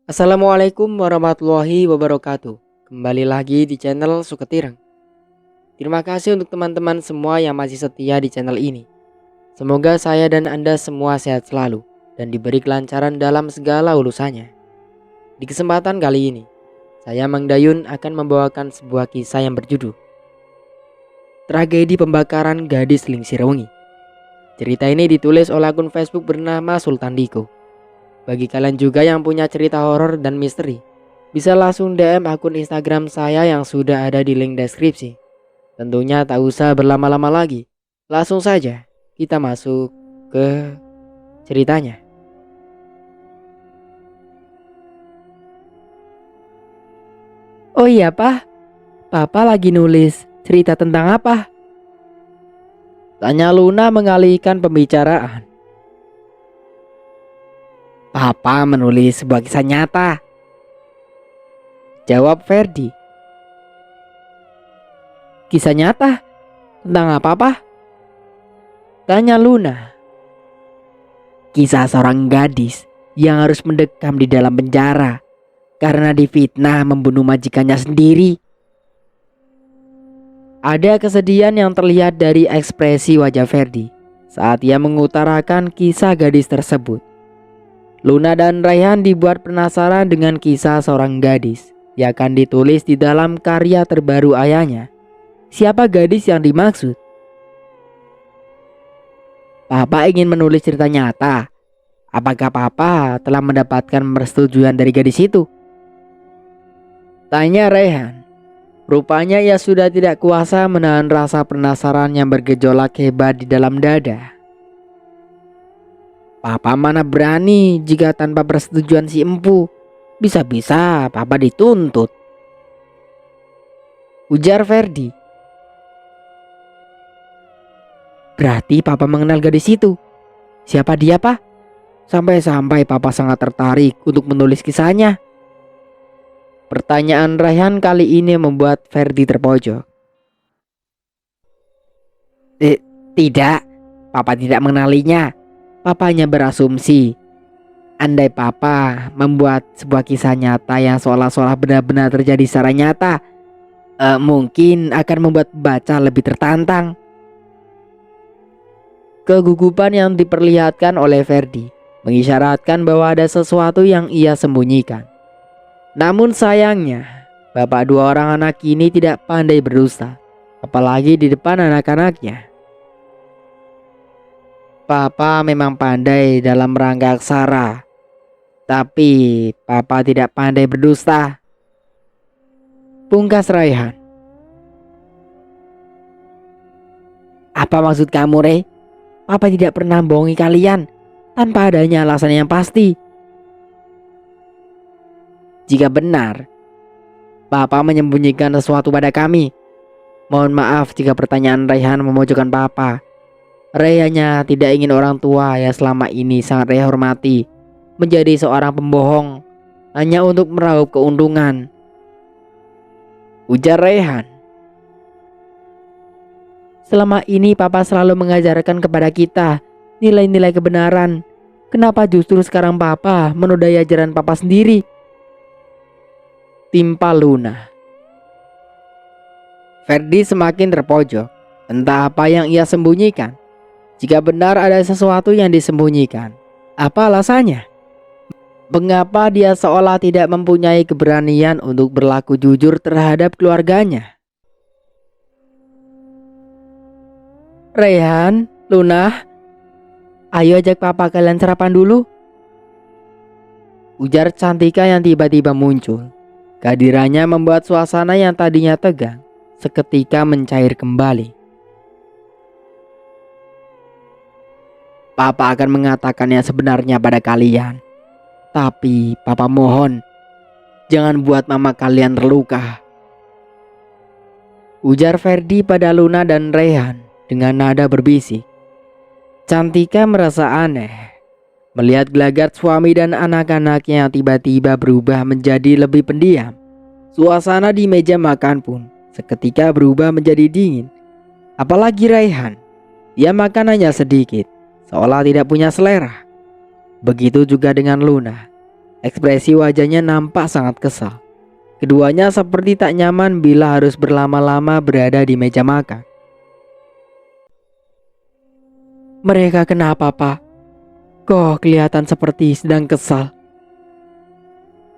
Assalamualaikum warahmatullahi wabarakatuh. Kembali lagi di channel Suketireng. Terima kasih untuk teman-teman semua yang masih setia di channel ini. Semoga saya dan Anda semua sehat selalu dan diberi kelancaran dalam segala urusannya. Di kesempatan kali ini, saya Mang Dayun akan membawakan sebuah kisah yang berjudul Tragedi Pembakaran Gadis Lingsirwengi. Cerita ini ditulis oleh akun Facebook bernama Sultan Diko. Bagi kalian juga yang punya cerita horor dan misteri, bisa langsung DM akun Instagram saya yang sudah ada di link deskripsi. Tentunya tak usah berlama-lama lagi. Langsung saja kita masuk ke ceritanya. Oh iya Pak, Papa lagi nulis cerita tentang apa? Tanya Luna mengalihkan pembicaraan. Papa menulis sebuah kisah nyata, jawab Ferdi. Kisah nyata? Tentang apa, Pak? Tanya Luna. Kisah seorang gadis yang harus mendekam di dalam penjara karena difitnah membunuh majikannya sendiri. Ada kesedihan yang terlihat dari ekspresi wajah Ferdi saat ia mengutarakan kisah gadis tersebut. Luna dan Raihan dibuat penasaran dengan kisah seorang gadis yang akan ditulis di dalam karya terbaru ayahnya. Siapa gadis yang dimaksud? Papa ingin menulis cerita nyata. Apakah Papa telah mendapatkan persetujuan dari gadis itu? Tanya Raihan. Rupanya ia sudah tidak kuasa menahan rasa penasaran yang bergejolak hebat di dalam dada. Papa mana berani jika tanpa persetujuan si empu. Bisa-bisa Papa dituntut, ujar Ferdi. Berarti Papa mengenal gadis itu. Siapa dia, Pak? Sampai-sampai Papa sangat tertarik untuk menulis kisahnya. Pertanyaan Raihan kali ini membuat Ferdi terpojok. Tidak, Papa tidak mengenalinya. Papa hanya berasumsi andai Papa membuat sebuah kisah nyata yang seolah-olah benar-benar terjadi secara nyata, mungkin akan membuat baca lebih tertantang. Kegugupan yang diperlihatkan oleh Ferdi mengisyaratkan bahwa ada sesuatu yang ia sembunyikan. Namun sayangnya, bapak dua orang anak ini tidak pandai berdusta, apalagi di depan anak-anaknya. Papa memang pandai dalam merangkai aksara, tapi Papa tidak pandai berdusta, pungkas Raihan. Apa maksud kamu, Rey? Papa tidak pernah bohongi kalian tanpa adanya alasan yang pasti. Jika benar Papa menyembunyikan sesuatu pada kami, mohon maaf jika pertanyaan Raihan memojokkan Papa. Rey hanya tidak ingin orang tua yang selama ini sangat Rey hormati menjadi seorang pembohong hanya untuk meraup keuntungan, ujar Raihan. Selama ini Papa selalu mengajarkan kepada kita nilai-nilai kebenaran. Kenapa justru sekarang Papa menodai ajaran Papa sendiri? Timpa Luna. Ferdi semakin terpojok. Entah apa yang ia sembunyikan. Jika benar ada sesuatu yang disembunyikan, apa alasannya? Mengapa dia seolah tidak mempunyai keberanian untuk berlaku jujur terhadap keluarganya? Raihan, Luna, ayo ajak Papa kalian sarapan dulu, ujar Cantika yang tiba-tiba muncul. Kehadirannya membuat suasana yang tadinya tegang seketika mencair kembali. Papa akan mengatakan yang sebenarnya pada kalian. Tapi Papa mohon, jangan buat mama kalian terluka, ujar Ferdi pada Luna dan Raihan dengan nada berbisik. Cantika merasa aneh melihat gelagat suami dan anak-anaknya yang tiba-tiba berubah menjadi lebih pendiam. Suasana di meja makan pun seketika berubah menjadi dingin. Apalagi Raihan, dia makan hanya sedikit, seolah tidak punya selera. Begitu juga dengan Luna. Ekspresi wajahnya nampak sangat kesal. Keduanya seperti tak nyaman bila harus berlama-lama berada di meja makan. "Mereka kenapa, Pak? Kok kelihatan seperti sedang kesal?"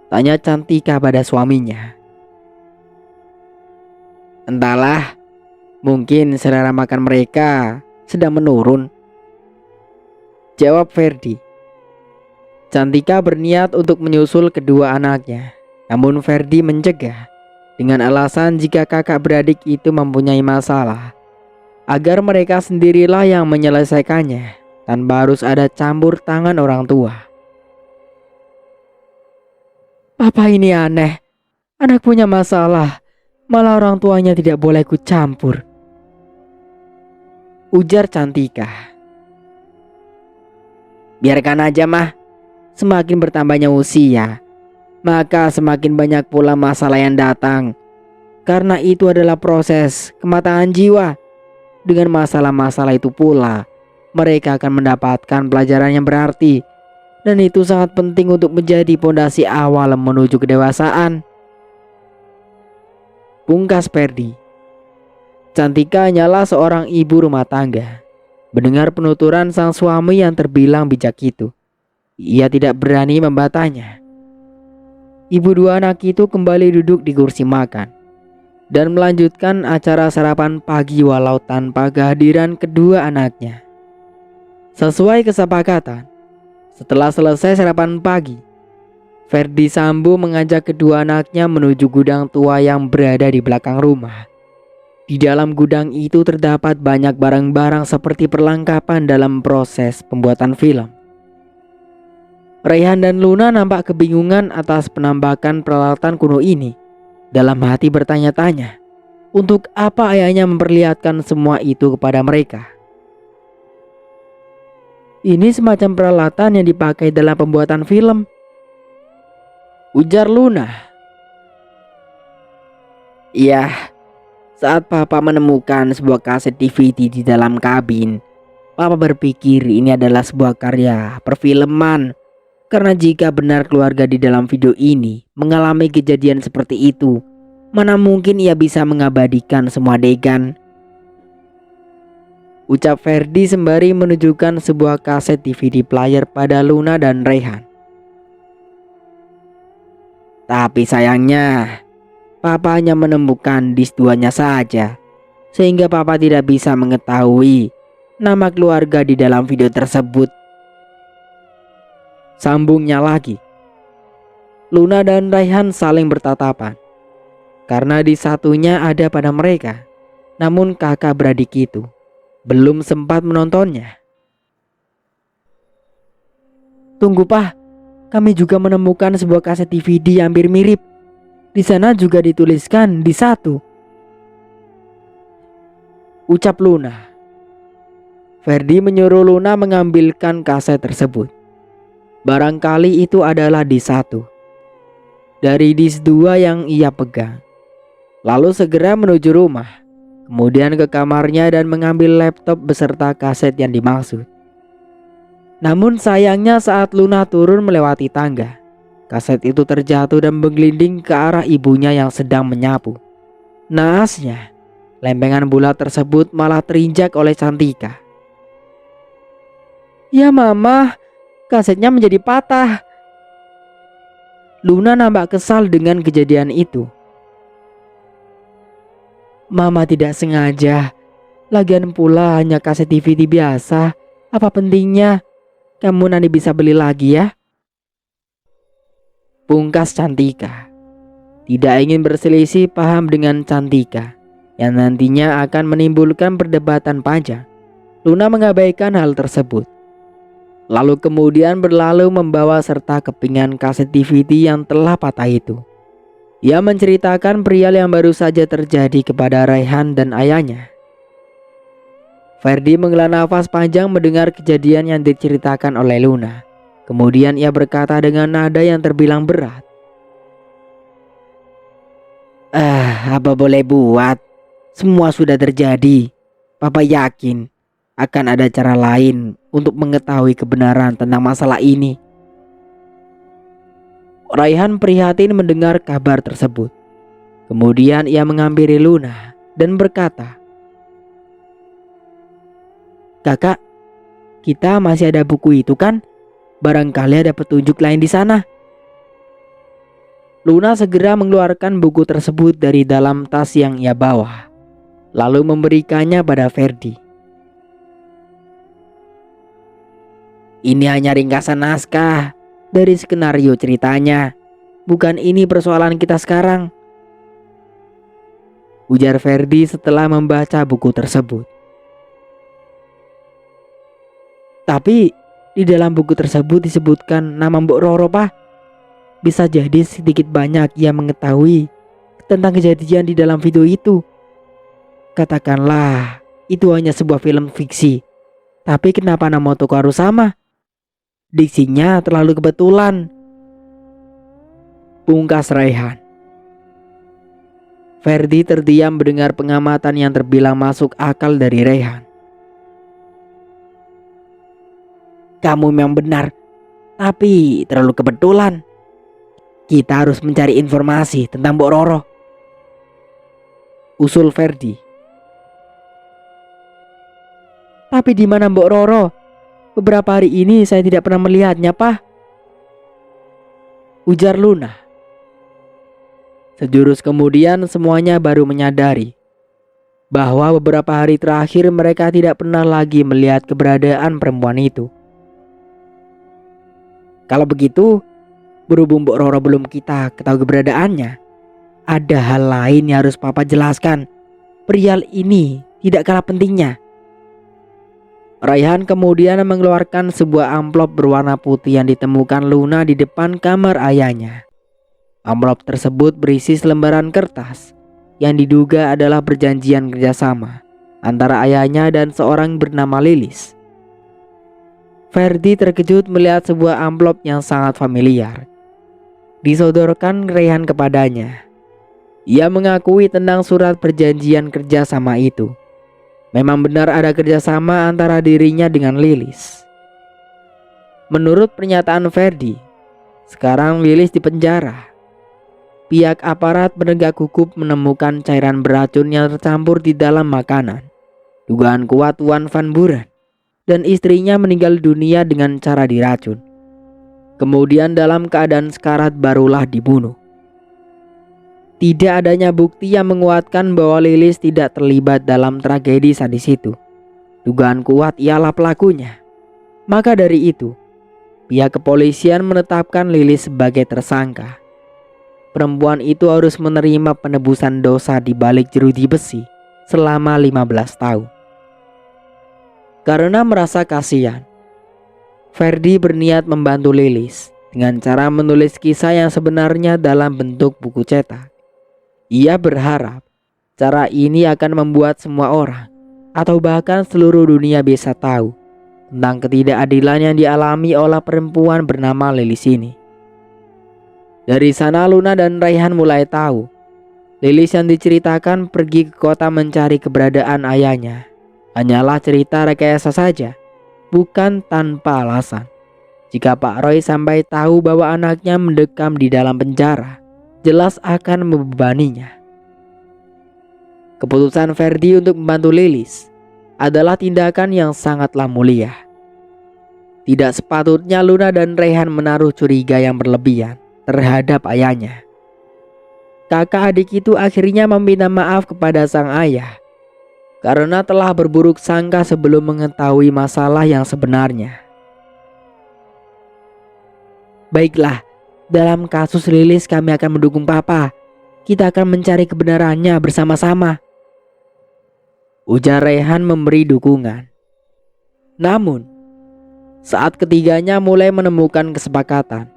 tanya Cantika pada suaminya. "Entahlah, mungkin selera makan mereka sedang menurun," jawab Ferdi. Cantika berniat untuk menyusul kedua anaknya, namun Ferdi mencegah dengan alasan jika kakak beradik itu mempunyai masalah, agar mereka sendirilah yang menyelesaikannya tanpa harus ada campur tangan orang tua. "Papa ini aneh, anak punya masalah, malah orang tuanya tidak boleh ikut campur," ujar Cantika. "Biarkan aja, Mah. Semakin bertambahnya usia, maka semakin banyak pula masalah yang datang. Karena itu adalah proses kematangan jiwa. Dengan masalah-masalah itu pula, mereka akan mendapatkan pelajaran yang berarti. Dan itu sangat penting untuk menjadi pondasi awal menuju kedewasaan," pungkas Ferdi. Cantika hanyalah seorang ibu rumah tangga. Mendengar penuturan sang suami yang terbilang bijak itu, ia tidak berani membantahnya. Ibu dua anak itu kembali duduk di kursi makan dan melanjutkan acara sarapan pagi walau tanpa kehadiran kedua anaknya. Sesuai kesepakatan, setelah selesai sarapan pagi, Ferdi Sambo mengajak kedua anaknya menuju gudang tua yang berada di belakang rumah. Di dalam gudang itu terdapat banyak barang-barang seperti perlengkapan dalam proses pembuatan film. Raihan dan Luna nampak kebingungan atas penampakan peralatan kuno ini. Dalam hati bertanya-tanya, untuk apa ayahnya memperlihatkan semua itu kepada mereka? "Ini semacam peralatan yang dipakai dalam pembuatan film," ujar Luna. "Iya, saat Papa menemukan sebuah kaset DVD di dalam kabin, Papa berpikir ini adalah sebuah karya perfilman. Karena jika benar keluarga di dalam video ini mengalami kejadian seperti itu, mana mungkin ia bisa mengabadikan semua adegan," ucap Ferdi sembari menunjukkan sebuah kaset DVD player pada Luna dan Rehan. "Tapi sayangnya, Papa hanya menemukan disk 2-nya saja, sehingga Papa tidak bisa mengetahui nama keluarga di dalam video tersebut," sambungnya lagi. Luna dan Raihan saling bertatapan, karena di satunya ada pada mereka, namun kakak beradik itu belum sempat menontonnya. "Tunggu, Pak, kami juga menemukan sebuah kaset DVD yang hampir mirip. Di sana juga dituliskan di 1, ucap Luna. Ferdi menyuruh Luna mengambilkan kaset tersebut. Barangkali itu adalah disk 1 dari disk 2 yang ia pegang. Lalu segera menuju rumah, kemudian ke kamarnya dan mengambil laptop beserta kaset yang dimaksud. Namun sayangnya saat Luna turun melewati tangga, kaset itu terjatuh dan menggelinding ke arah ibunya yang sedang menyapu. Naasnya, lempengan bulat tersebut malah terinjak oleh Cantika. "Ya Mama, kasetnya menjadi patah." Luna nampak kesal dengan kejadian itu. "Mama tidak sengaja. Lagian pula hanya kaset DVD biasa. Apa pentingnya? Kamu nanti bisa beli lagi ya," pungkas Cantika. Tidak ingin berselisih paham dengan Cantika yang nantinya akan menimbulkan perdebatan panjang, Luna mengabaikan hal tersebut. Lalu kemudian berlalu membawa serta kepingan kaset DVD yang telah patah itu. Ia menceritakan perial yang baru saja terjadi kepada Raihan dan ayahnya. Ferdi menghela nafas panjang mendengar kejadian yang diceritakan oleh Luna. Kemudian ia berkata dengan nada yang terbilang berat, "Apa boleh buat? Semua sudah terjadi. Papa yakin akan ada cara lain untuk mengetahui kebenaran tentang masalah ini." Raihan prihatin mendengar kabar tersebut. Kemudian ia menghampiri Luna dan berkata, "Kakak, kita masih ada buku itu kan? Barangkali ada petunjuk lain di sana." Luna segera mengeluarkan buku tersebut dari dalam tas yang ia bawa, lalu memberikannya pada Ferdi. "Ini hanya ringkasan naskah dari skenario ceritanya. Bukan ini persoalan kita sekarang," ujar Ferdi setelah membaca buku tersebut. "Tapi di dalam buku tersebut disebutkan nama Mbok Roro, Pak. Bisa jadi sedikit banyak ia mengetahui tentang kejadian di dalam video itu. Katakanlah itu hanya sebuah film fiksi. Tapi kenapa nama toko harus sama? Diksinya terlalu kebetulan," pungkas Raihan. Ferdi terdiam mendengar pengamatan yang terbilang masuk akal dari Raihan. "Kamu memang benar, tapi terlalu kebetulan. Kita harus mencari informasi tentang Mbok Roro," usul Ferdi. "Tapi di mana Mbok Roro? Beberapa hari ini saya tidak pernah melihatnya, Pak," ujar Luna. Sejurus kemudian semuanya baru menyadari bahwa beberapa hari terakhir mereka tidak pernah lagi melihat keberadaan perempuan itu. "Kalau begitu, berhubung Mbok Roro belum kita ketahui keberadaannya, ada hal lain yang harus Papa jelaskan. Perihal ini tidak kalah pentingnya." Raihan kemudian mengeluarkan sebuah amplop berwarna putih yang ditemukan Luna di depan kamar ayahnya. Amplop tersebut berisi selembaran kertas yang diduga adalah perjanjian kerjasama antara ayahnya dan seorang bernama Lilis. Ferdi terkejut melihat sebuah amplop yang sangat familiar disodorkan Raihan kepadanya. Ia mengakui tentang surat perjanjian kerjasama itu. Memang benar ada kerjasama antara dirinya dengan Lilis. Menurut pernyataan Ferdi, sekarang Lilis dipenjara. Pihak aparat penegak hukum menemukan cairan beracun yang tercampur di dalam makanan. Dugaan kuat Tuan Van Buren dan istrinya meninggal dunia dengan cara diracun. Kemudian dalam keadaan sekarat barulah dibunuh. Tidak adanya bukti yang menguatkan bahwa Lilis tidak terlibat dalam tragedi sadis itu. Dugaan kuat ialah pelakunya. Maka dari itu, pihak kepolisian menetapkan Lilis sebagai tersangka. Perempuan itu harus menerima penebusan dosa di balik jeruji besi selama 15 tahun. Karena merasa kasihan, Ferdi berniat membantu Lilis dengan cara menulis kisah yang sebenarnya dalam bentuk buku cetak. Ia berharap cara ini akan membuat semua orang atau bahkan seluruh dunia bisa tahu tentang ketidakadilan yang dialami oleh perempuan bernama Lilis ini. Dari sana Luna dan Raihan mulai tahu Lilis yang diceritakan pergi ke kota mencari keberadaan ayahnya hanyalah cerita rekayasa saja, bukan tanpa alasan. Jika Pak Roy sampai tahu bahwa anaknya mendekam di dalam penjara, jelas akan membebaninya. Keputusan Ferdi untuk membantu Lilis adalah tindakan yang sangatlah mulia. Tidak sepatutnya Luna dan Raihan menaruh curiga yang berlebihan terhadap ayahnya. Kakak adik itu akhirnya meminta maaf kepada sang ayah karena telah berburuk sangka sebelum mengetahui masalah yang sebenarnya. "Baiklah, dalam kasus Lilis kami akan mendukung Papa. Kita akan mencari kebenarannya bersama-sama," ujar Raihan memberi dukungan. Namun, saat ketiganya mulai menemukan kesepakatan,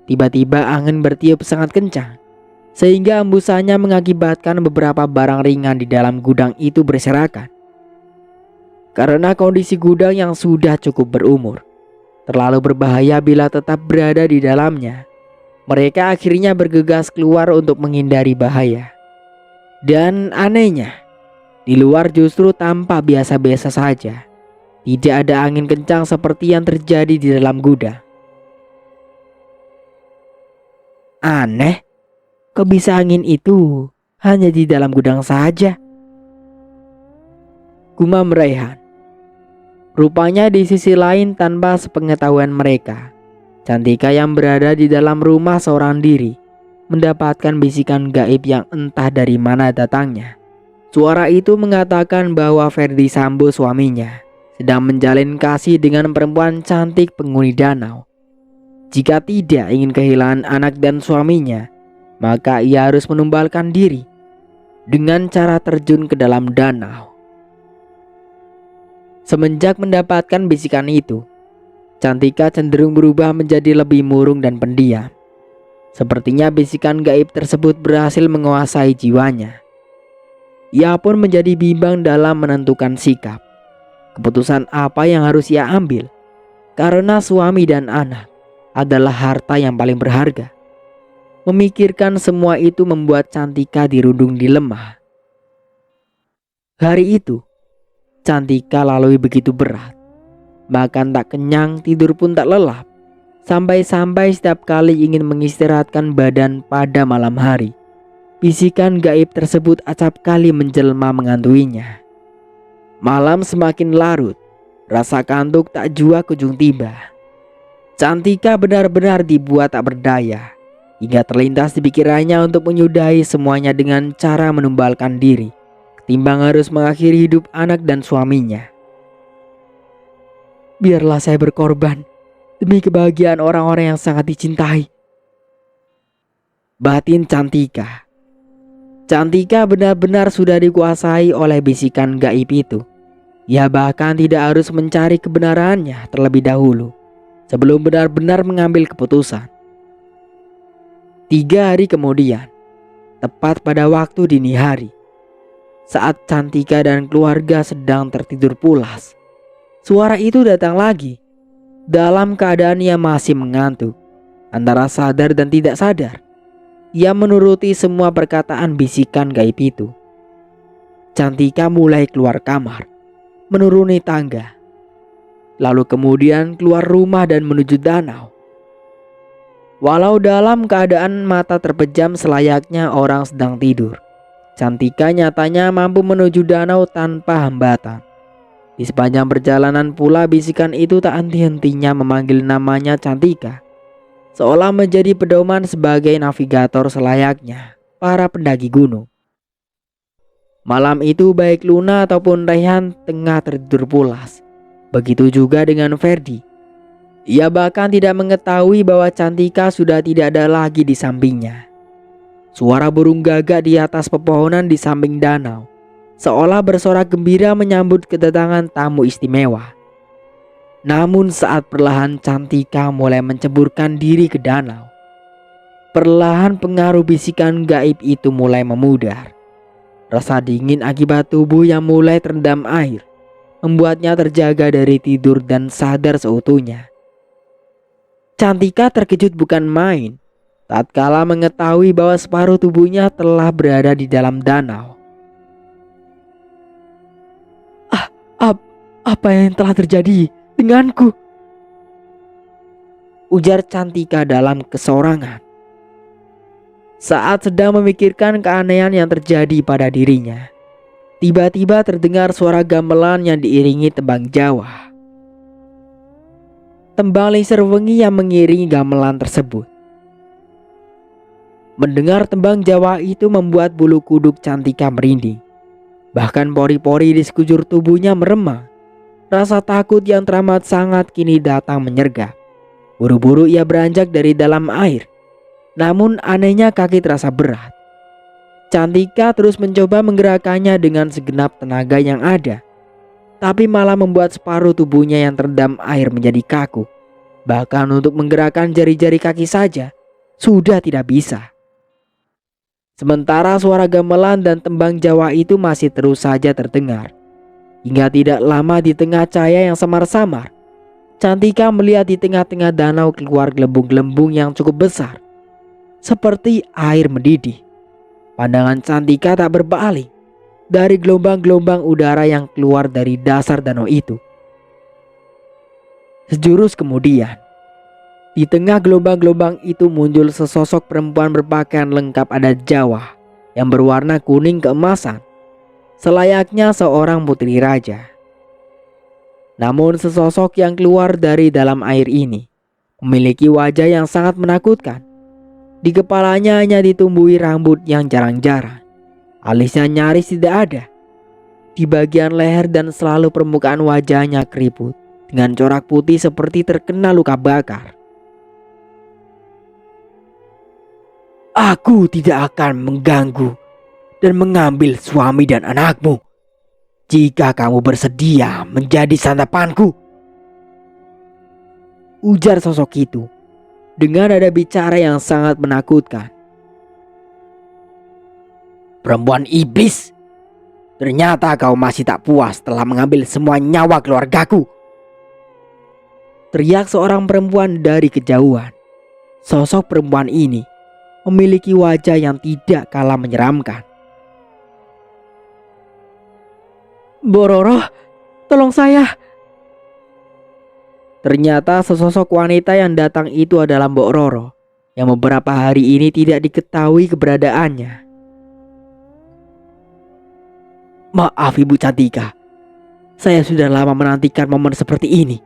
tiba-tiba angin bertiup sangat kencang, sehingga embusannya mengakibatkan beberapa barang ringan di dalam gudang itu berserakan. Karena kondisi gudang yang sudah cukup berumur, terlalu berbahaya bila tetap berada di dalamnya, mereka akhirnya bergegas keluar untuk menghindari bahaya. Dan anehnya, di luar justru tampak biasa-biasa saja. Tidak ada angin kencang seperti yang terjadi di dalam gudang. Aneh, kok bisa angin itu hanya di dalam gudang saja? Gumam Raihan. Rupanya di sisi lain tanpa sepengetahuan mereka, Cantika yang berada di dalam rumah seorang diri mendapatkan bisikan gaib yang entah dari mana datangnya. Suara itu mengatakan bahwa Ferdi Sambo suaminya sedang menjalin kasih dengan perempuan cantik penghuni danau. Jika tidak ingin kehilangan anak dan suaminya, maka ia harus menumbalkan diri dengan cara terjun ke dalam danau. Semenjak mendapatkan bisikan itu, Cantika cenderung berubah menjadi lebih murung dan pendiam. Sepertinya bisikan gaib tersebut berhasil menguasai jiwanya. Ia pun menjadi bimbang dalam menentukan sikap. Keputusan apa yang harus ia ambil? Karena suami dan anak adalah harta yang paling berharga. Memikirkan semua itu membuat Cantika dirundung dilema. Hari itu, Cantika lalui begitu berat. Makan tak kenyang, tidur pun tak lelap. Sampai-sampai setiap kali ingin mengistirahatkan badan pada malam hari, bisikan gaib tersebut acap kali menjelma mengantuinya. Malam semakin larut, rasa kantuk tak jua kunjung tiba. Cantika benar-benar dibuat tak berdaya, hingga terlintas di pikirannya untuk menyudahi semuanya dengan cara menumbalkan diri, ketimbang harus mengakhiri hidup anak dan suaminya. Biarlah saya berkorban demi kebahagiaan orang-orang yang sangat dicintai. Batin Cantika. Cantika benar-benar sudah dikuasai oleh bisikan gaib itu. Ia bahkan tidak harus mencari kebenarannya terlebih dahulu sebelum benar-benar mengambil keputusan. 3 hari kemudian, tepat pada waktu dini hari, saat Cantika dan keluarga sedang tertidur pulas, suara itu datang lagi. Dalam keadaan ia masih mengantuk, antara sadar dan tidak sadar, ia menuruti semua perkataan bisikan gaib itu. Cantika mulai keluar kamar, menuruni tangga, lalu kemudian keluar rumah dan menuju danau. Walau dalam keadaan mata terpejam selayaknya orang sedang tidur, Cantika nyatanya mampu menuju danau tanpa hambatan. Di sepanjang perjalanan pula bisikan itu tak henti-hentinya memanggil namanya Cantika, seolah menjadi pedoman sebagai navigator selayaknya para pendaki gunung. Malam itu baik Luna ataupun Raihan tengah tertidur pulas. Begitu juga dengan Ferdi. Ia bahkan tidak mengetahui bahwa Cantika sudah tidak ada lagi di sampingnya. Suara burung gagak di atas pepohonan di samping danau seolah bersorak gembira menyambut kedatangan tamu istimewa. Namun saat perlahan Cantika mulai menceburkan diri ke danau, perlahan pengaruh bisikan gaib itu mulai memudar. Rasa dingin akibat tubuh yang mulai terendam air membuatnya terjaga dari tidur dan sadar seutuhnya. Cantika terkejut bukan main tatkala mengetahui bahwa separuh tubuhnya telah berada di dalam danau. Apa yang telah terjadi denganku? Ujar Cantika dalam kesorangan. Saat sedang memikirkan keanehan yang terjadi pada dirinya, tiba-tiba terdengar suara gamelan yang diiringi tembang Jawa. Tembang Liser Wengi yang mengiringi gamelan tersebut. Mendengar tembang Jawa itu membuat bulu kuduk Cantika merinding. Bahkan pori-pori di sekujur tubuhnya meremang. Rasa takut yang teramat sangat kini datang menyergap. Buru-buru ia beranjak dari dalam air. Namun anehnya kaki terasa berat. Cantika terus mencoba menggerakkannya dengan segenap tenaga yang ada, tapi malah membuat separuh tubuhnya yang terendam air menjadi kaku. Bahkan untuk menggerakkan jari-jari kaki saja sudah tidak bisa. Sementara suara gamelan dan tembang Jawa itu masih terus saja terdengar. Hingga tidak lama di tengah cahaya yang samar-samar, Cantika melihat di tengah-tengah danau keluar gelembung-gelembung yang cukup besar, seperti air mendidih. Pandangan Cantika tak berpaling dari gelombang-gelombang udara yang keluar dari dasar danau itu. Sejurus kemudian, Di tengah gelombang-gelombang itu muncul sesosok perempuan berpakaian lengkap adat Jawa yang berwarna kuning keemasan, selayaknya seorang putri raja. Namun sesosok yang keluar dari dalam air ini memiliki wajah yang sangat menakutkan. Di kepalanya hanya ditumbuhi rambut yang jarang-jarang. Alisnya nyaris tidak ada. Di bagian leher dan selalu permukaan wajahnya keriput dengan corak putih seperti terkena luka bakar. Aku tidak akan mengganggu dan mengambil suami dan anakmu jika kamu bersedia menjadi santapanku, ujar sosok itu dengan nada bicara yang sangat menakutkan. Perempuan iblis, ternyata kau masih tak puas telah mengambil semua nyawa keluargaku, teriak seorang perempuan dari kejauhan. Sosok perempuan ini memiliki wajah yang tidak kalah menyeramkan. Mbok Roro, tolong saya. Ternyata sesosok wanita yang datang itu adalah Mbok Roro yang beberapa hari ini tidak diketahui keberadaannya. Maaf Ibu Cantika, saya sudah lama menantikan momen seperti ini.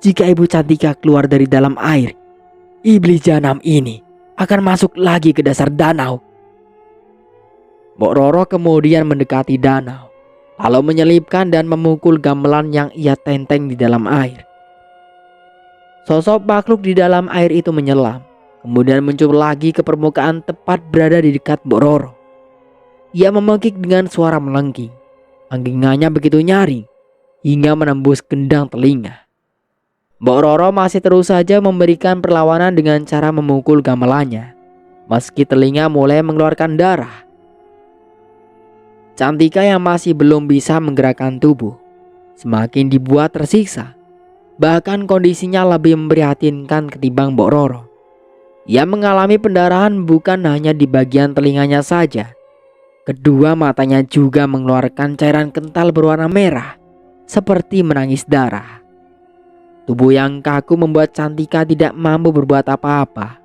Jika Ibu Cantika keluar dari dalam air, iblis jahanam ini akan masuk lagi ke dasar danau. Mbok Roro kemudian mendekati danau, lalu menyelipkan dan memukul gamelan yang ia tenteng di dalam air. Sosok makhluk di dalam air itu menyelam, kemudian muncul lagi ke permukaan tepat berada di dekat Mbok Roro. Ia memekik dengan suara melengking. Anggingannya begitu nyaring hingga menembus gendang telinga. Mbok Roro masih terus saja memberikan perlawanan dengan cara memukul gamelannya, meski telinga mulai mengeluarkan darah. Cantika yang masih belum bisa menggerakkan tubuh semakin dibuat tersiksa. Bahkan kondisinya lebih memprihatinkan ketimbang Mbok Roro. Ia mengalami pendarahan bukan hanya di bagian telinganya saja. Kedua matanya juga mengeluarkan cairan kental berwarna merah, seperti menangis darah. Tubuh yang kaku membuat Cantika tidak mampu berbuat apa-apa.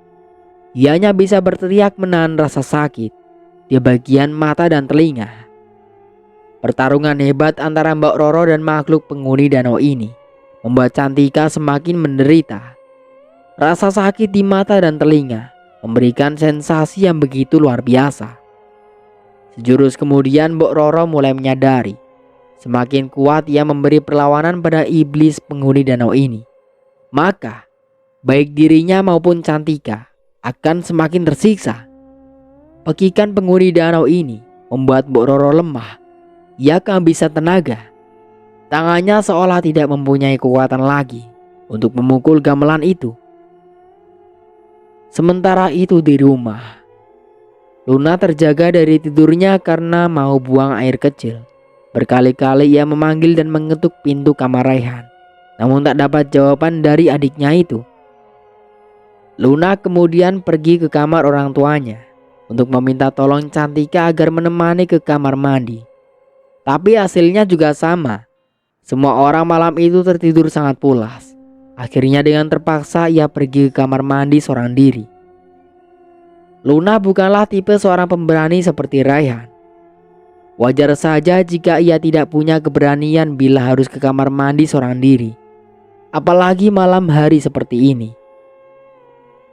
Ia hanya bisa berteriak menahan rasa sakit di bagian mata dan telinga. Pertarungan hebat antara Mbok Roro dan makhluk penghuni danau ini membuat Cantika semakin menderita. Rasa sakit di mata dan telinga memberikan sensasi yang begitu luar biasa. Sejurus kemudian Mbok Roro mulai menyadari semakin kuat ia memberi perlawanan pada iblis penghuni danau ini, maka baik dirinya maupun Cantika akan semakin tersiksa. Pekikan penghuni danau ini membuat Mbok Roro lemah. Ia kehabisan tenaga. Tangannya seolah tidak mempunyai kekuatan lagi untuk memukul gamelan itu. Sementara itu di rumah, Luna terjaga dari tidurnya karena mau buang air kecil. Berkali-kali ia memanggil dan mengetuk pintu kamar Raihan, namun tak dapat jawaban dari adiknya itu. Luna kemudian pergi ke kamar orang tuanya untuk meminta tolong Cantika agar menemani ke kamar mandi. Tapi hasilnya juga sama. Semua orang malam itu tertidur sangat pulas. Akhirnya dengan terpaksa ia pergi ke kamar mandi seorang diri. Luna bukanlah tipe seorang pemberani seperti Raihan. Wajar saja jika ia tidak punya keberanian bila harus ke kamar mandi seorang diri, apalagi malam hari seperti ini.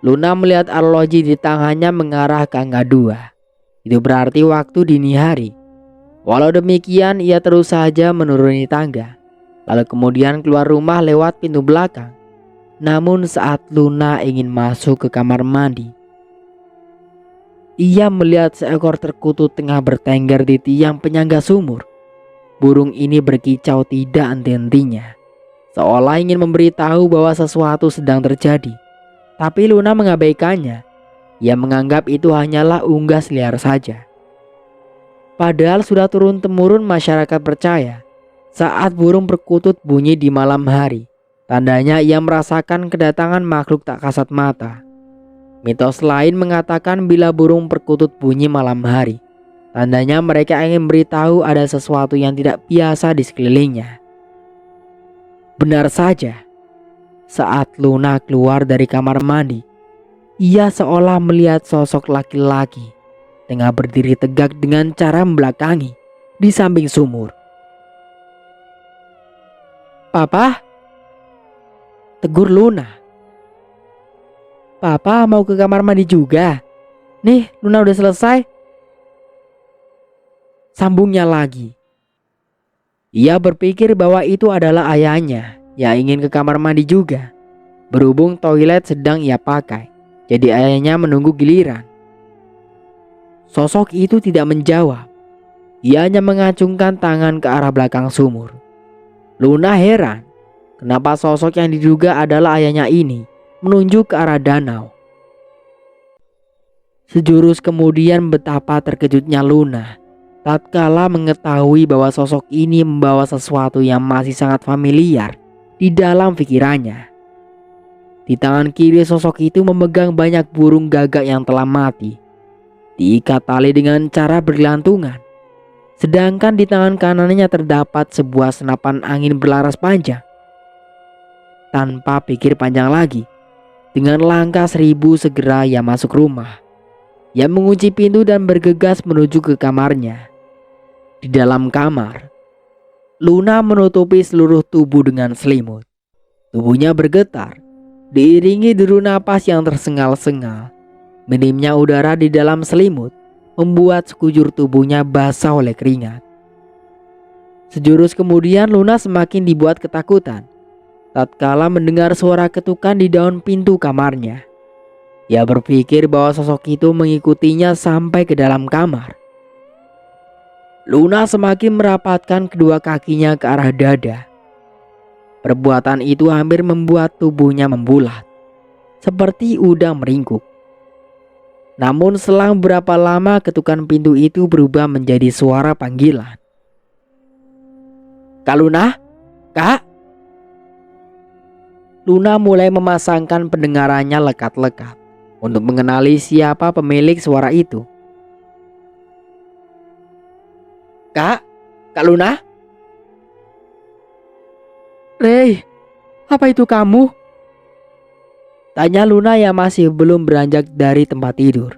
Luna melihat arloji di tangannya mengarah ke angka 2. Itu berarti waktu dini hari. Walau demikian ia terus saja menuruni tangga, lalu kemudian keluar rumah lewat pintu belakang. Namun saat Luna ingin masuk ke kamar mandi, ia melihat seekor terkutut tengah bertengger di tiang penyangga sumur. Burung ini berkicau tidak henti-hentinya, seolah ingin memberitahu bahwa sesuatu sedang terjadi. Tapi Luna mengabaikannya. Ia menganggap itu hanyalah unggas liar saja. Padahal sudah turun-temurun masyarakat percaya saat burung perkutut bunyi di malam hari, tandanya ia merasakan kedatangan makhluk tak kasat mata. Mitos lain mengatakan bila burung perkutut bunyi malam hari, tandanya mereka ingin beritahu ada sesuatu yang tidak biasa di sekelilingnya. Benar saja, Saat Luna keluar dari kamar mandi, ia seolah melihat sosok laki-laki tengah berdiri tegak dengan cara membelakangi di samping sumur. "Papa?" tegur Luna. "Papa mau ke kamar mandi juga. Nih, Luna udah selesai," sambungnya lagi. Ia berpikir bahwa itu adalah ayahnya yang ingin ke kamar mandi juga. Berhubung toilet sedang ia pakai, jadi ayahnya menunggu giliran. Sosok itu tidak menjawab. Ia hanya mengacungkan tangan ke arah belakang sumur. Luna heran, kenapa sosok yang diduga adalah ayahnya ini menunjuk ke arah danau. Sejurus kemudian betapa terkejutnya Luna tatkala mengetahui bahwa sosok ini membawa sesuatu yang masih sangat familiar di dalam pikirannya. Di tangan kiri sosok itu memegang banyak burung gagak yang telah mati, diikat tali dengan cara bergelantungan. Sedangkan di tangan kanannya terdapat sebuah senapan angin berlaras panjang. Tanpa pikir panjang lagi, dengan langkah 1000 segera ia masuk rumah. Ia mengunci pintu dan bergegas menuju ke kamarnya. Di dalam kamar, Luna menutupi seluruh tubuh dengan selimut. Tubuhnya bergetar, diiringi deru napas yang tersengal-sengal. Minimnya udara di dalam selimut membuat sekujur tubuhnya basah oleh keringat. Sejurus kemudian Luna semakin dibuat ketakutan tatkala mendengar suara ketukan di daun pintu kamarnya. Ia berpikir bahwa sosok itu mengikutinya sampai ke dalam kamar. Luna semakin merapatkan kedua kakinya ke arah dada. Perbuatan itu hampir membuat tubuhnya membulat, seperti udang meringkuk. Namun selang berapa lama ketukan pintu itu berubah menjadi suara panggilan. "Kak Luna? Kak?" Luna mulai memasangkan pendengarannya lekat-lekat untuk mengenali siapa pemilik suara itu. "Kak? Kak Luna?" "Rey, apa itu kamu?" tanya Luna yang masih belum beranjak dari tempat tidur.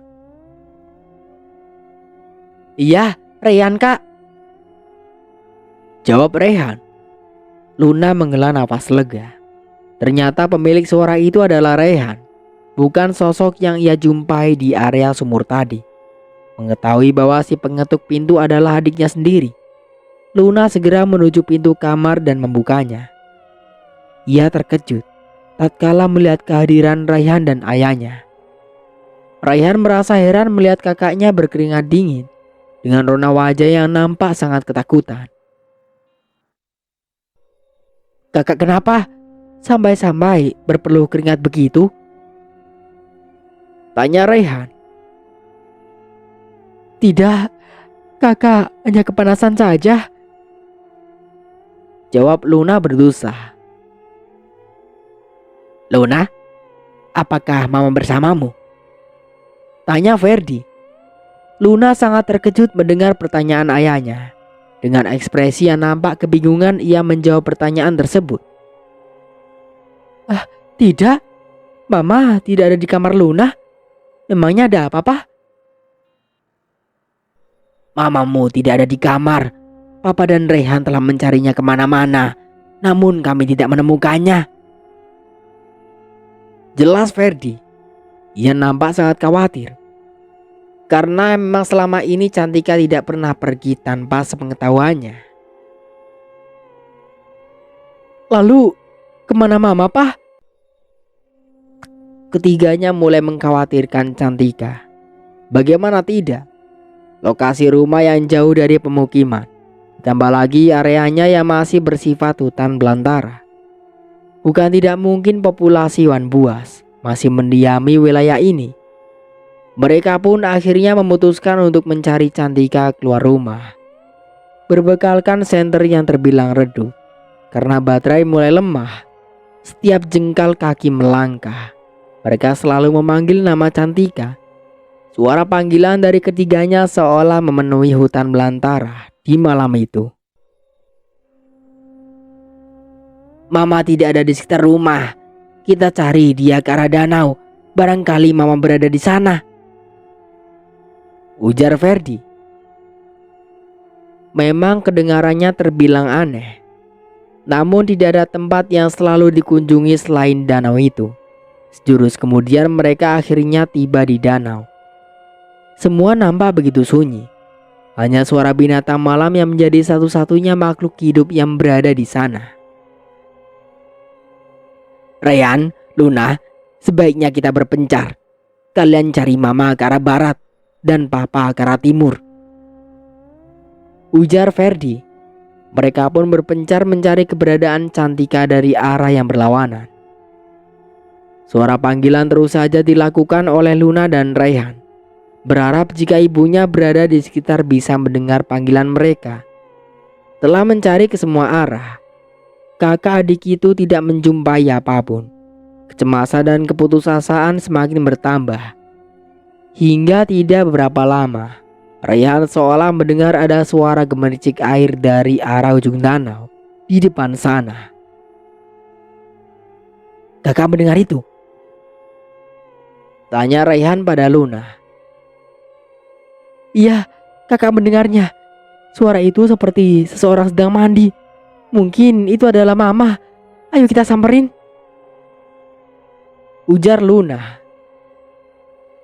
"Iya, Reyhan Kak," jawab Reyhan. Luna menghela nafas lega. Ternyata pemilik suara itu adalah Reyhan, bukan sosok yang ia jumpai di area sumur tadi. Mengetahui bahwa si pengetuk pintu adalah adiknya sendiri, Luna segera menuju pintu kamar dan membukanya. Ia terkejut tatkala melihat kehadiran Reyhan dan ayahnya. Reyhan merasa heran melihat kakaknya berkeringat dingin dengan rona wajah yang nampak sangat ketakutan. "Kakak kenapa? Sampai-sampai berpeluh keringat begitu?" tanya Reyhan. "Tidak, kakak hanya kepanasan saja," jawab Luna berdosa. "Luna, apakah mama bersamamu?" tanya Ferdi. Luna sangat terkejut mendengar pertanyaan ayahnya. Dengan ekspresi yang nampak kebingungan ia menjawab pertanyaan tersebut. "Ah, tidak. Mama tidak ada di kamar Luna. Memangnya ada apa, Pak?" "Mamamu tidak ada di kamar. Papa dan Reyhan telah mencarinya kemana-mana, namun kami tidak menemukannya," jelas Ferdi. Ia nampak sangat khawatir, karena memang selama ini Cantika tidak pernah pergi tanpa sepengetahuannya. "Lalu kemana mama, Pak?" Ketiganya mulai mengkhawatirkan Cantika. Bagaimana tidak? Lokasi rumah yang jauh dari pemukiman, tambah lagi areanya yang masih bersifat hutan belantara. Bukan tidak mungkin populasi hewan buas masih mendiami wilayah ini. Mereka pun akhirnya memutuskan untuk mencari Cantika keluar rumah. Berbekalkan senter yang terbilang redup, karena baterai mulai lemah. Setiap jengkal kaki melangkah, mereka selalu memanggil nama Cantika. Suara panggilan dari ketiganya seolah memenuhi hutan belantara di malam itu. "Mama tidak ada di sekitar rumah. Kita cari dia ke arah danau. Barangkali Mama berada di sana, ujar Ferdi. Memang kedengarannya terbilang aneh. Namun tidak ada tempat yang selalu dikunjungi selain danau itu. Sejurus kemudian mereka akhirnya tiba di danau. Semua nampak begitu sunyi. Hanya suara binatang malam yang menjadi satu-satunya makhluk hidup yang berada di sana. Rayhan, Luna, sebaiknya kita berpencar. Kalian cari Mama ke arah barat dan Papa ke arah timur, ujar Ferdi. Mereka pun berpencar mencari keberadaan Cantika dari arah yang berlawanan. Suara panggilan terus saja dilakukan oleh Luna dan Rayhan, berharap jika ibunya berada di sekitar bisa mendengar panggilan mereka. Telah mencari ke semua arah, kakak adik itu tidak menjumpai apapun. Kecemasan dan keputusasaan semakin bertambah. Hingga tidak beberapa lama, Rayhan seolah mendengar ada suara gemericik air dari arah ujung danau di depan sana. Kakak mendengar itu? Tanya Rayhan pada Luna. Iya, kakak mendengarnya. Suara itu seperti seseorang sedang mandi. Mungkin itu adalah Mama. Ayo kita samperin, ujar Luna.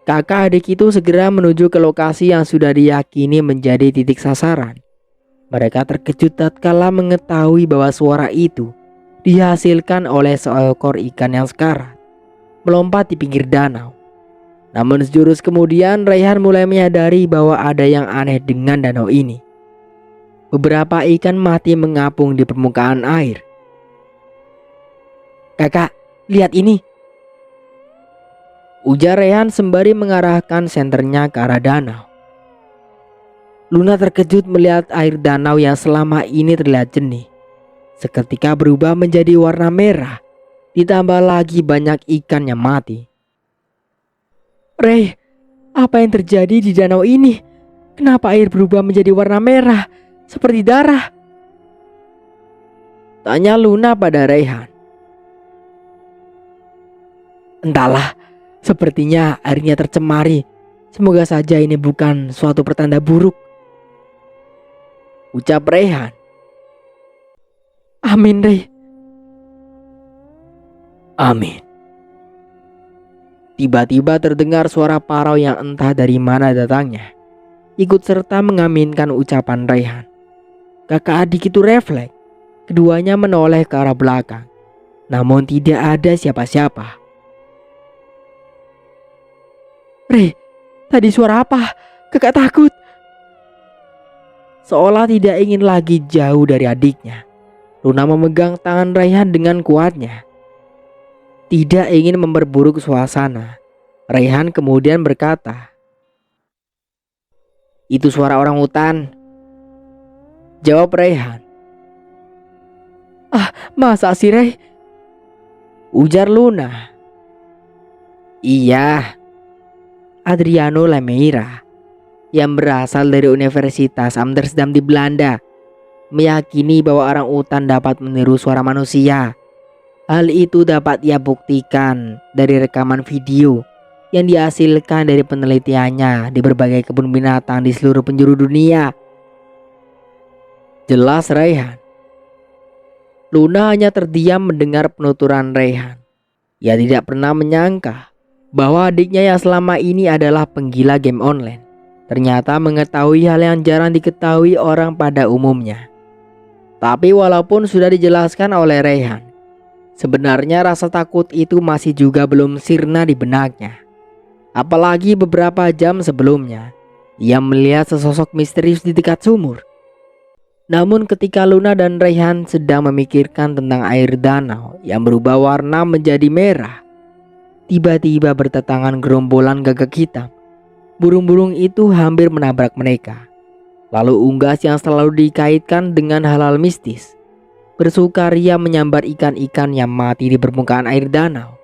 Kakak adik itu segera menuju ke lokasi yang sudah diyakini menjadi titik sasaran. Mereka terkejut tatkala mengetahui bahwa suara itu dihasilkan oleh seekor ikan yang sekarat melompat di pinggir danau. Namun sejurus kemudian Rayhan mulai menyadari bahwa ada yang aneh dengan danau ini. Beberapa ikan mati mengapung di permukaan air. Kakak, lihat ini, ujar Rayhan sembari mengarahkan senternya ke arah danau. Luna terkejut melihat air danau yang selama ini terlihat jernih seketika berubah menjadi warna merah, ditambah lagi banyak ikan yang mati. Ray, apa yang terjadi di danau ini? Kenapa air berubah menjadi warna merah seperti darah? Tanya Luna pada Rayhan. Entahlah, sepertinya airnya tercemari. Semoga saja ini bukan suatu pertanda buruk, ucap Rayhan. Amin, Ray. Amin. Tiba-tiba terdengar suara parau yang entah dari mana datangnya, ikut serta mengaminkan ucapan Rayhan. Kakak adik itu refleks. Keduanya menoleh ke arah belakang, namun tidak ada siapa-siapa. Ray, tadi suara apa? Kakak takut. Seolah tidak ingin lagi jauh dari adiknya, Luna memegang tangan Rayhan dengan kuatnya. Tidak ingin memperburuk suasana, Rayhan kemudian berkata, "Itu suara orang hutan," jawab Rayhan. "Ah, masa sih, Ray?" ujar Luna. "Iya, Adriano Lameira yang berasal dari Universitas Amsterdam di Belanda meyakini bahwa orang hutan dapat meniru suara manusia. Hal itu dapat ia buktikan dari rekaman video yang dihasilkan dari penelitiannya di berbagai kebun binatang di seluruh penjuru dunia," jelas Rayhan. Luna hanya terdiam mendengar penuturan Rayhan. Ia tidak pernah menyangka bahwa adiknya yang selama ini adalah penggila game online ternyata mengetahui hal yang jarang diketahui orang pada umumnya. Tapi walaupun sudah dijelaskan oleh Rayhan, sebenarnya rasa takut itu masih juga belum sirna di benaknya. Apalagi beberapa jam sebelumnya, ia melihat sesosok misterius di dekat sumur. Namun ketika Luna dan Rayhan sedang memikirkan tentang air danau yang berubah warna menjadi merah, tiba-tiba berdatangan gerombolan gagak hitam. Burung-burung itu hampir menabrak mereka. Lalu unggas yang selalu dikaitkan dengan hal-hal mistis bersukaria menyambar ikan-ikan yang mati di permukaan air danau.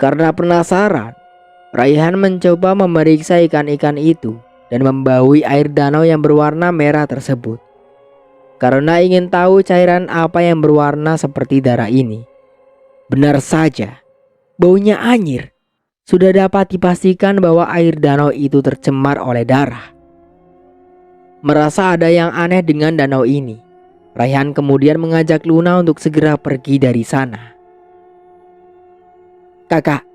Karena penasaran, Rayhan mencoba memeriksa ikan-ikan itu dan membaui air danau yang berwarna merah tersebut. Karena ingin tahu cairan apa yang berwarna seperti darah ini. Benar saja, baunya anyir. Sudah dapat dipastikan bahwa air danau itu tercemar oleh darah. Merasa ada yang aneh dengan danau ini, Raihan kemudian mengajak Luna untuk segera pergi dari sana. "Kakak,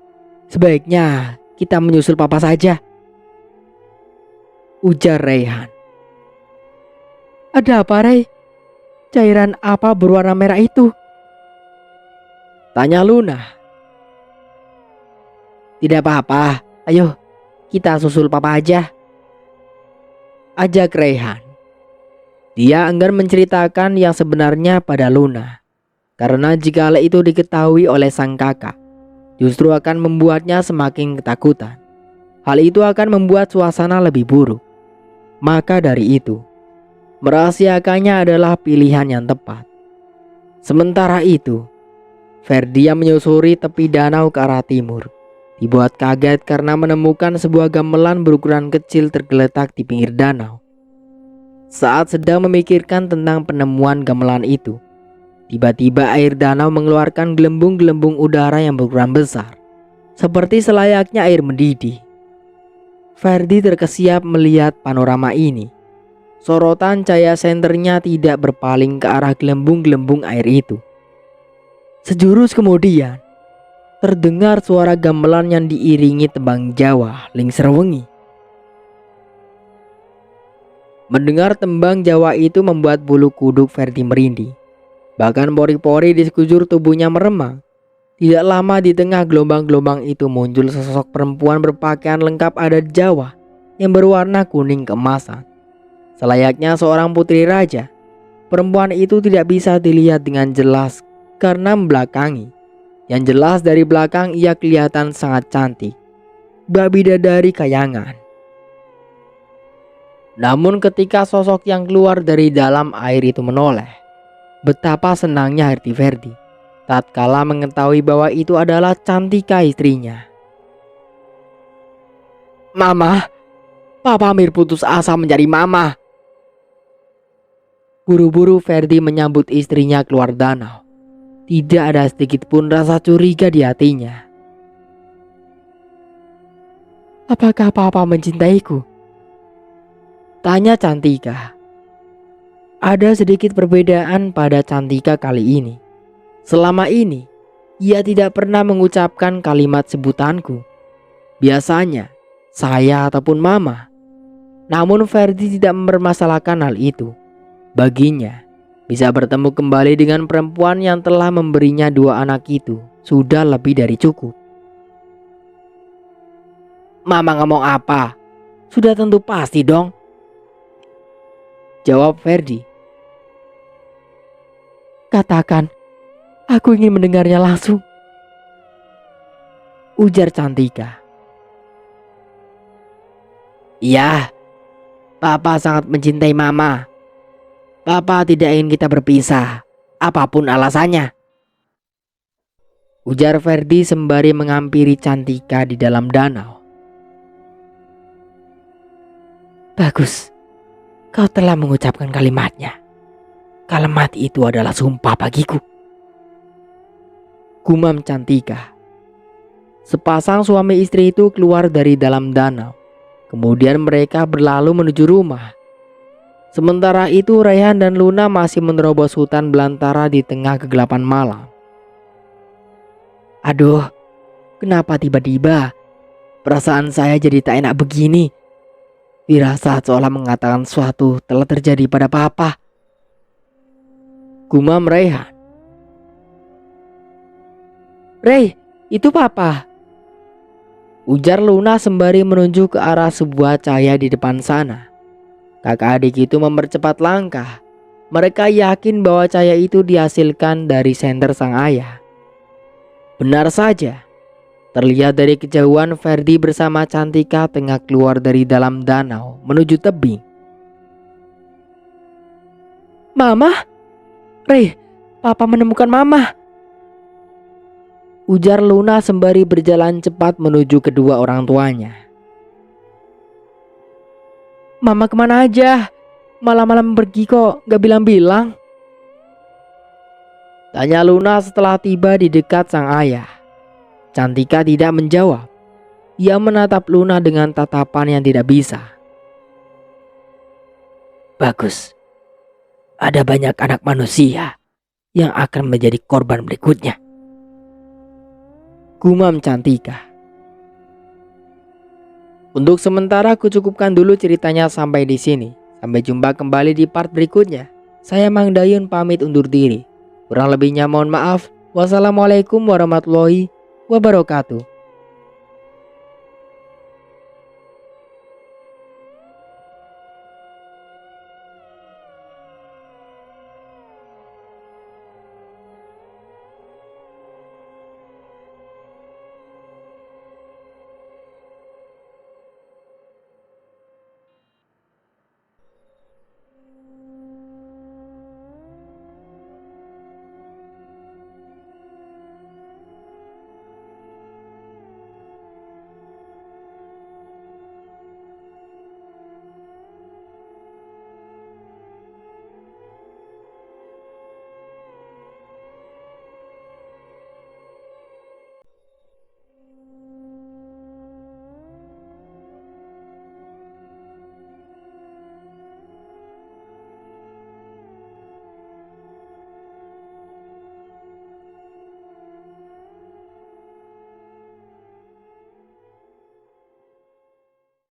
sebaiknya kita menyusul papa saja," ujar Raihan. "Ada apa, Ray? Cairan apa berwarna merah itu?" tanya Luna. "Tidak apa-apa, ayo kita susul papa aja," ajak Raihan. Dia enggan menceritakan yang sebenarnya pada Luna, karena jika hal itu diketahui oleh sang kakak, justru akan membuatnya semakin ketakutan. Hal itu akan membuat suasana lebih buruk. Maka dari itu, merahasiakannya adalah pilihan yang tepat. Sementara itu, Ferdi yang menyusuri tepi danau ke arah timur dibuat kaget karena menemukan sebuah gamelan berukuran kecil tergeletak di pinggir danau. Saat sedang memikirkan tentang penemuan gamelan itu, tiba-tiba air danau mengeluarkan gelembung-gelembung udara yang berukuran besar, seperti selayaknya air mendidih. Ferdi terkesiap melihat panorama ini. Sorotan cahaya senternya tidak berpaling ke arah gelembung-gelembung air itu. Sejurus kemudian, terdengar suara gamelan yang diiringi tembang Jawa Lingser Wengi. Mendengar tembang Jawa itu membuat bulu kuduk Ferdi merinding. Bahkan pori-pori di sekujur tubuhnya meremang. Tidak lama di tengah gelombang-gelombang itu muncul sesosok perempuan berpakaian lengkap adat Jawa yang berwarna kuning keemasan. Selayaknya seorang putri raja, perempuan itu tidak bisa dilihat dengan jelas karena membelakangi. Yang jelas dari belakang ia kelihatan sangat cantik, bak bidadari kayangan. Namun ketika sosok yang keluar dari dalam air itu menoleh, betapa senangnya hati Ferdi tatkala mengetahui bahwa itu adalah Cantika istrinya. "Mama, Papa Amir putus asa mencari Mama." Buru-buru Ferdi menyambut istrinya keluar danau. Tidak ada sedikit pun rasa curiga di hatinya. "Apakah Papa mencintaiku?" tanya Cantika. Ada sedikit perbedaan pada Cantika kali ini. Selama ini, ia tidak pernah mengucapkan kalimat sebutanku. Biasanya, saya ataupun Mama. Namun Ferdi tidak mempermasalahkan hal itu. Baginya, bisa bertemu kembali dengan perempuan yang telah memberinya 2 anak itu sudah lebih dari cukup. "Mama ngomong apa? Sudah tentu pasti dong," jawab Ferdi. "Katakan, aku ingin mendengarnya langsung," ujar Cantika. "Iya, Papa sangat mencintai Mama. Papa tidak ingin kita berpisah, apapun alasannya," ujar Ferdi sembari menghampiri Cantika di dalam danau. "Bagus, kau telah mengucapkan kalimatnya. Kalimat itu adalah sumpah bagiku," gumam Cantika. Sepasang suami istri itu keluar dari dalam danau. Kemudian mereka berlalu menuju rumah. Sementara itu Raihan dan Luna masih menerobos hutan belantara di tengah kegelapan malam. "Aduh, kenapa tiba-tiba perasaan saya jadi tak enak begini? Firasat seolah mengatakan sesuatu telah terjadi pada Papa," gumam Raihan. "Ray, itu Papa," ujar Luna sembari menunjuk ke arah sebuah cahaya di depan sana. Kakak adik itu mempercepat langkah. Mereka yakin bahwa cahaya itu dihasilkan dari senter sang ayah. Benar saja, terlihat dari kejauhan Ferdi bersama Cantika tengah keluar dari dalam danau menuju tebing. "Mama, Ray, Papa menemukan Mama," ujar Luna sembari berjalan cepat menuju kedua orang tuanya. "Mama kemana aja? Malam-malam pergi kok, gak bilang-bilang," Tanya Luna setelah tiba di dekat sang ayah. Cantika tidak menjawab. Ia menatap Luna dengan tatapan yang tidak bisa. Bagus. Ada banyak anak manusia yang akan menjadi korban berikutnya. Gumam Cantika. Untuk sementara aku cukupkan dulu ceritanya sampai di sini. Sampai jumpa kembali di part berikutnya. Saya Mang Dayun pamit undur diri. Kurang lebihnya mohon maaf. Wassalamualaikum warahmatullahi wabarakatuh.